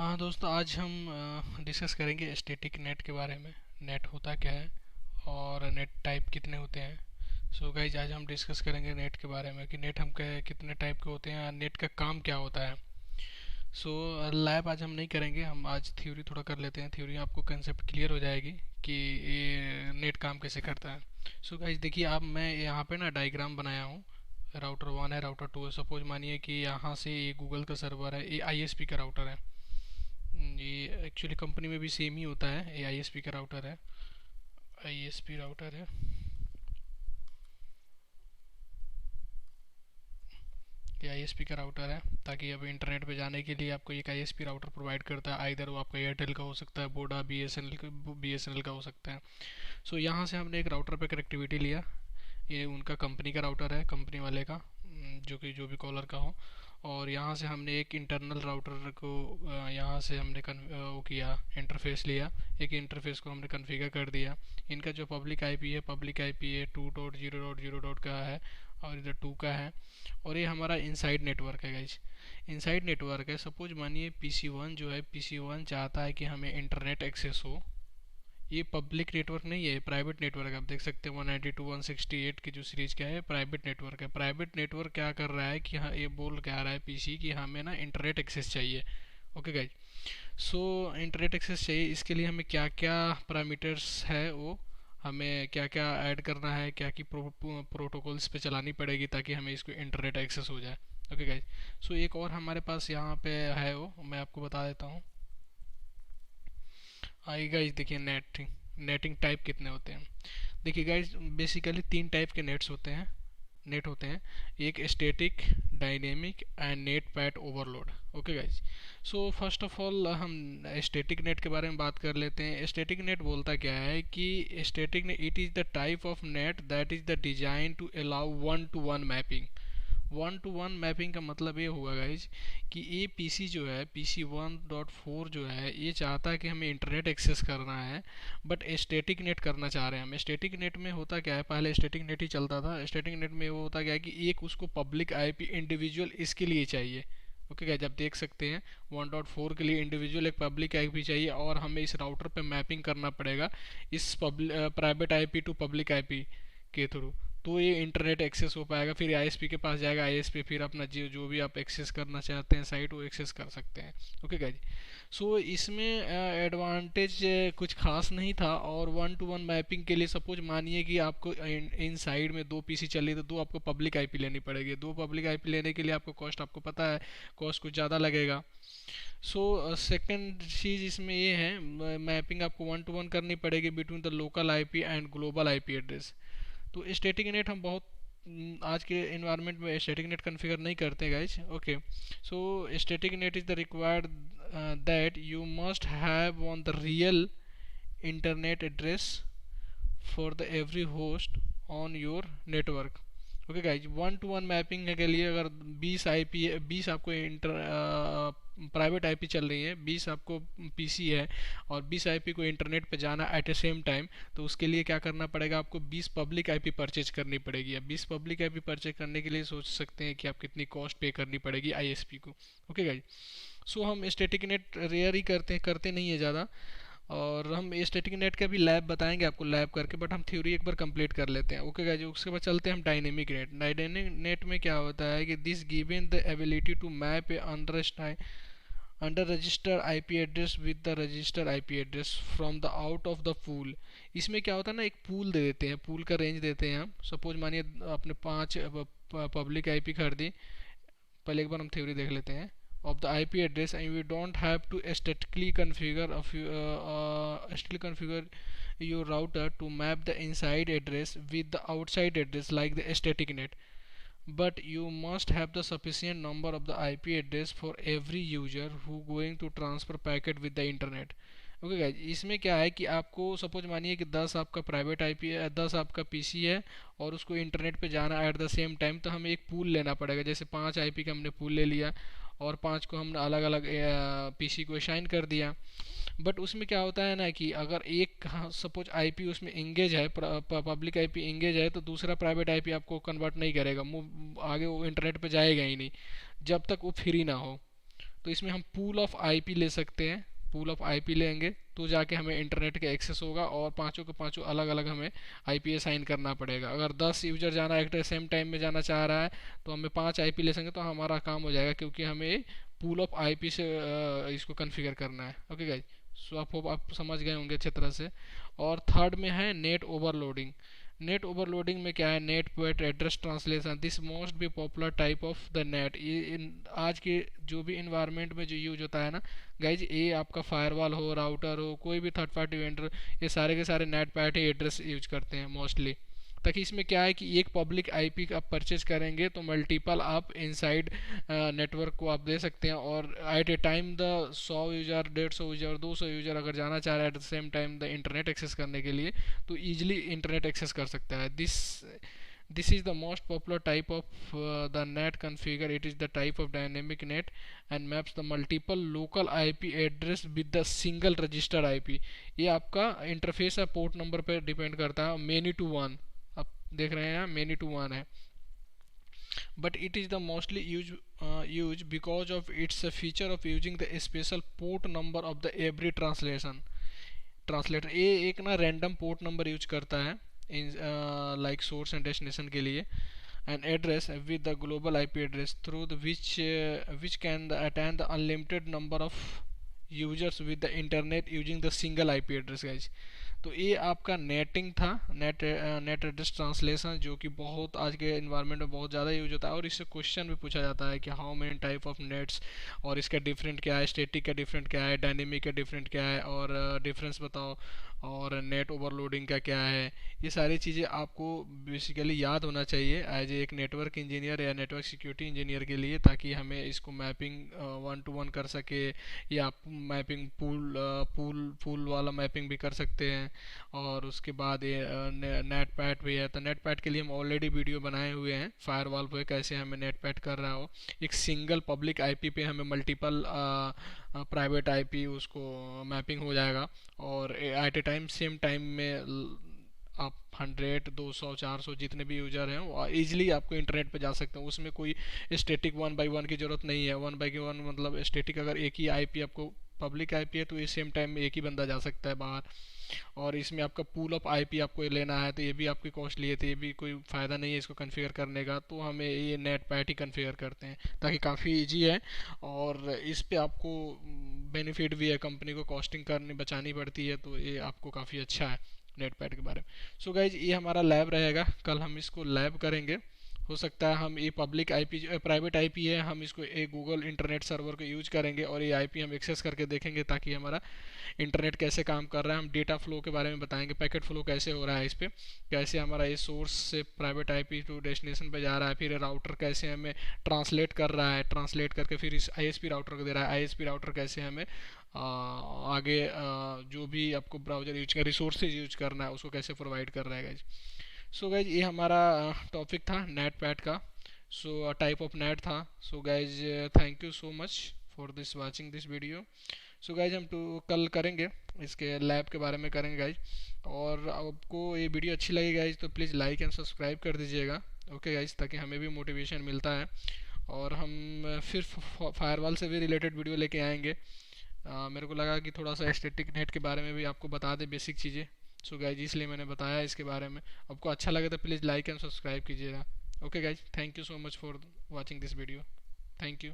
हाँ दोस्तों, आज हम डिस्कस करेंगे स्टैटिक नेट के बारे में। नेट होता क्या है और नेट टाइप कितने होते हैं। सो गाइज, आज हम डिस्कस करेंगे नेट के बारे में कि नेट हम कितने टाइप के होते हैं और नेट का काम क्या होता है। सो लैब आज हम नहीं करेंगे, हम आज थ्योरी थोड़ा कर लेते हैं। थ्योरी आपको कंसेप्ट क्लियर हो जाएगी कि ये नेट काम कैसे करता है। सो गाइज देखिए, आप मैं यहाँ पे ना डायग्राम बनाया हूँ। राउटर वन है, राउटर टू है। सपोज मानिए कि यहाँ से ये गूगल का सर्वर है, ये आईएसपी का राउटर है। ये एक्चुअली कंपनी में भी सेम ही होता है। ये आईएसपी का राउटर है, आईएसपी राउटर है। ये आईएसपी का राउटर है, ताकि अब इंटरनेट पे जाने के लिए आपको एक आईएसपी राउटर प्रोवाइड करता है। आइदर वो आपका एयरटेल का हो सकता है, वोडा, बीएसएनएल का हो सकता है। सो यहाँ से हमने एक राउटर पे कनेक्टिविटी लिया। ये उनका कंपनी का राउटर है, कंपनी वाले का, जो कि जो भी कॉलर का हो। और यहाँ से हमने एक इंटरनल राउटर को यहाँ से हमने वो किया, इंटरफेस लिया। एक इंटरफेस को हमने कन्फिगर कर दिया। इनका जो पब्लिक आईपी है 2.0.0 का है, और इधर 2 का है। और ये हमारा इनसाइड नेटवर्क है गाइज। इनसाइड नेटवर्क है। सपोज मानिए पीसी 1 जो है, पीसी 1 चाहता है कि हमें इंटरनेट एक्सेस हो। ये पब्लिक नेटवर्क नहीं है, प्राइवेट नेटवर्क। आप देख सकते हैं 192.168 की जो सीरीज क्या है, प्राइवेट नेटवर्क है। प्राइवेट नेटवर्क क्या कर रहा है कि हाँ, ये बोल क्या रहा है पीसी कि हमें ना इंटरनेट एक्सेस चाहिए। Okay guys. So internet access चाहिए, इसके लिए हमें क्या क्या पैरामीटर्स है, वो हमें क्या क्या ऐड करना है, क्या की प्रोटोकॉल्स पे चलानी पड़ेगी ताकि हमें इसको इंटरनेट एक्सेस हो जाए। Okay guys. सो एक और हमारे पास यहाँ पे है, वो मैं आपको बता देता हूँ। आइए गाइज देखिए, नेटिंग टाइप कितने होते हैं। देखिए गाइज, बेसिकली 3 टाइप के नेट होते हैं। एक static, dynamic and net PAT overload. Okay guys. So first of all हम स्टैटिक नेट के बारे में बात कर लेते हैं। स्टैटिक नेट बोलता क्या है कि static NAT it is the type of NAT that is the design to allow 1 to 1 mapping. 1 to 1 mapping का मतलब ये हुआ गाइज कि ये पीसी जो है, PC 1.4 जो है, ये चाहता है कि हमें इंटरनेट एक्सेस करना है, बट स्टैटिक नेट करना चाह रहे हैं हम। स्टैटिक नेट में होता क्या है, पहले स्टैटिक नेट ही चलता था। स्टैटिक नेट में वो होता क्या है कि एक उसको पब्लिक आईपी इंडिविजुअल इसके लिए चाहिए। ओके गाइज, आप देख सकते हैं 1.4 के लिए इंडिविजुअल एक पब्लिक आईपी चाहिए, और हमें इस राउटर पे मैपिंग करना पड़ेगा इस private IP to public IP के थ्रू। तो ये इंटरनेट एक्सेस हो पाएगा। फिर आईएसपी के पास जाएगा, आईएसपी फिर अपना जो जो भी आप एक्सेस करना चाहते हैं साइट, वो एक्सेस कर सकते हैं। Okay guys. सो इसमें एडवांटेज कुछ खास नहीं था। और 1 to 1 मैपिंग के लिए सपोज मानिए कि आपको इन साइड में 2 पीसी चली, तो 2 आपको पब्लिक आईपी लेनी पड़ेगी। 2 पब्लिक आईपी लेने के लिए आपको कॉस्ट, आपको पता है कॉस्ट कुछ ज़्यादा लगेगा। सो सेकंड चीज़ इसमें ये है, मैपिंग आपको 1 to 1 करनी पड़ेगी between the local IP and global IP address. तो स्टैटिक नेट हम बहुत आज के इन्वायरमेंट में स्टैटिक नेट कॉन्फ़िगर नहीं करते guys. Okay. So static net is the required that you must have on the real internet address for the every host on your network. Okay guys, 1 to 1 mapping के लिए अगर 20 IP, 20 आपको inter private IP चल रही है, 20 आपको PC है, और 20 आईपी को इंटरनेट पे जाना एट ए सेम टाइम, तो उसके लिए क्या करना पड़ेगा, आपको 20 पब्लिक आईपी परचेज करनी पड़ेगी। अब 20 पब्लिक आईपी परचेज करने के लिए सोच सकते हैं कि आप कितनी कॉस्ट पे करनी पड़ेगी आईएसपी को। Okay guys. सो हम स्टैटिक नेट रेयर ही करते नहीं है ज़्यादा। और हम स्टैटिक नेट का भी लैब बताएंगे आपको, लैब करके, बट हम थ्योरी एक बार कंप्लीट कर लेते हैं। ओके गाइस, उसके बाद चलते हैं हम डायनेमिक नेट। डायनेमिक नेट में क्या होता है कि this given the ability to map a under register IP address with the register IP address from the out of the pool. इसमें क्या होता है ना, एक पूल दे देते हैं, पूल का रेंज देते हैं हम। सपोज मानिए आपने 5 पब्लिक आईपी खरीदी। पहले एक बार हम थ्योरी देख लेते हैं of the IP address, and we don't have to statically configure your router to map the inside address with the outside address like the static net, but you must have the sufficient number of the IP address for every user who going to transfer packet with the internet। Okay guys, इसमें क्या है कि आपको suppose मानिए कि 10 आपका private IP है, 10 आपका पीसी है, और उसको इंटरनेट पे जाना एट द सेम टाइम, तो हमें एक पूल लेना पड़ेगा। जैसे 5 आईपी का हमने पूल ले लिया, और 5 को हमने अलग अलग पीसी को असाइन कर दिया। बट उसमें क्या होता है ना कि अगर एक सपोज आईपी उसमें इंगेज है, पब्लिक आईपी इंगेज है, तो दूसरा प्राइवेट आईपी आपको कन्वर्ट नहीं करेगा, आगे वो इंटरनेट पे जाएगा ही नहीं जब तक वो फ्री ना हो। तो इसमें हम पूल ऑफ आईपी ले सकते हैं। पूल ऑफ आईपी लेंगे तो जाके हमें इंटरनेट का एक्सेस होगा, और पांचों के पांचों अलग अलग हमें आईपी असाइन करना पड़ेगा। अगर 10 यूजर जाना एक सेम टाइम में जाना चाह रहा है तो हमें 5 आईपी ले सकेंगे तो हमारा काम हो जाएगा, क्योंकि हमें पूल ऑफ आईपी से इसको कॉन्फ़िगर करना है। ओके गाइज, सो आप समझ गए होंगे अच्छे तरह से। और थर्ड में है नेट ओवरलोडिंग। नेट ओवरलोडिंग में क्या है, NAT PAT address translation, this most be popular type of the NAT. ये आज के जो भी इन्वायरमेंट में जो यूज होता है ना गाइज, ये आपका फायरवॉल हो, राउटर हो, कोई भी थर्ड पार्टी वेंडर, ये सारे के सारे नेट पैट ही एड्रेस यूज करते हैं मोस्टली। ताकि इसमें क्या है कि एक पब्लिक आईपी आप परचेज करेंगे तो मल्टीपल आप इनसाइड नेटवर्क को आप दे सकते हैं, और at a time the 100 user, 150 user, 200 user अगर जाना चाह रहा है at the same time the internet access करने के लिए, तो ईजिली इंटरनेट एक्सेस कर सकता है। This is the most popular type of the net configure. It is the type of dynamic net and maps the multiple local IP address with the single registered IP. ये आपका interface है, port number पे depend करता है, many to one आप देख रहे हैं, मेनी टू वन है। but it is the mostly used because of its feature of using the special port number of the every translator. ये एक ना रैंडम पोर्ट नंबर यूज करता है in like source and destination के लिए, an address with the global IP address through the which can attain the unlimited number of users with the internet using the single IP address guys। तो ये आपका netting था, net address translation, जो कि बहुत आज के इन्वायरमेंट में बहुत ज़्यादा यूज होता है, और इससे क्वेश्चन भी पूछा जाता है कि how many type of nets, और इसका डिफरेंट क्या है, स्टैटिक का डिफरेंट क्या है, डायनेमिक का डिफरेंट क्या है, और डिफरेंस बताओ, और नेट ओवरलोडिंग का क्या है। ये सारी चीज़ें आपको बेसिकली याद होना चाहिए एज एक नेटवर्क इंजीनियर या नेटवर्क सिक्योरिटी इंजीनियर के लिए, ताकि हमें इसको मैपिंग 1 to 1 कर सके, या आप मैपिंग पूल वाला मैपिंग भी कर सकते हैं। और उसके बाद ये नेट पैट भी है, तो नेट पैट के लिए हम ऑलरेडी वीडियो बनाए हुए हैं, फायरवॉल पे कैसे हमें नेट पैट कर रहा हो। एक सिंगल पब्लिक आईपी पे हमें मल्टीपल प्राइवेट आईपी उसको मैपिंग हो जाएगा, और at a time same time में आप 100, 200, 400 जितने भी यूजर हैं वो ईजिली आपको इंटरनेट पे जा सकते हैं। उसमें कोई स्टैटिक 1 by 1 की ज़रूरत नहीं है। 1 by 1 मतलब स्टैटिक अगर एक ही आईपी आपको पब्लिक आईपी है तो ये सेम टाइम में एक ही बंदा जा सकता है बाहर। और इसमें आपका पूल ऑफ आईपी आपको लेना है तो ये भी आपकी कॉस्टली है, तो ये भी कोई फ़ायदा नहीं है इसको कॉन्फ़िगर करने का, तो हमें ये नेट पैट ही कॉन्फ़िगर करते हैं ताकि काफ़ी इजी है, और इस पे आपको बेनिफिट भी है, कंपनी को कॉस्टिंग करनी बचानी पड़ती है, तो ये आपको काफ़ी अच्छा है नेट पैट के बारे में। सो गाइज, ये हमारा लैब रहेगा, कल हम इसको लैब करेंगे। हो सकता है हम ये पब्लिक आईपी प्राइवेट आईपी है, हम इसको एक गूगल इंटरनेट सर्वर को यूज करेंगे और ये आईपी हम एक्सेस करके देखेंगे ताकि हमारा इंटरनेट कैसे काम कर रहा है। हम डेटा फ्लो के बारे में बताएंगे, पैकेट फ्लो कैसे हो रहा है इस पर, कैसे हमारा ये सोर्स से प्राइवेट आईपी टू डेस्टिनेशन पे जा रहा है, फिर राउटर कैसे हमें ट्रांसलेट कर रहा है, ट्रांसलेट करके फिर इस आईएसपी राउटर को दे रहा है, आईएसपी राउटर कैसे हमें आगे जो भी आपको ब्राउज़र यूज कर रिसोर्सेज यूज करना है उसको कैसे प्रोवाइड कर रहा है गाइज। सो गाइज, ये हमारा टॉपिक था नेट पैट का, सो टाइप ऑफ नेट था। So guys, thank you so much for this watching this video. So guys, हम कल करेंगे इसके लैब के बारे में करेंगे गाइज, और आपको ये वीडियो अच्छी लगी गाइज तो प्लीज़ लाइक एंड सब्सक्राइब कर दीजिएगा। ओके गाइज, ताकि हमें भी मोटिवेशन मिलता है, और हम फिर फायरवॉल से भी रिलेटेड वीडियो लेके आएंगे। मेरे को लगा कि थोड़ा सा स्टैटिक नेट के बारे में भी आपको बता दें बेसिक चीज़ें। सो गाइज, इसलिए मैंने बताया इसके बारे में। आपको अच्छा लगे तो प्लीज़ लाइक एंड सब्सक्राइब कीजिएगा। Okay guys, thank you so much for watching this video. Thank you.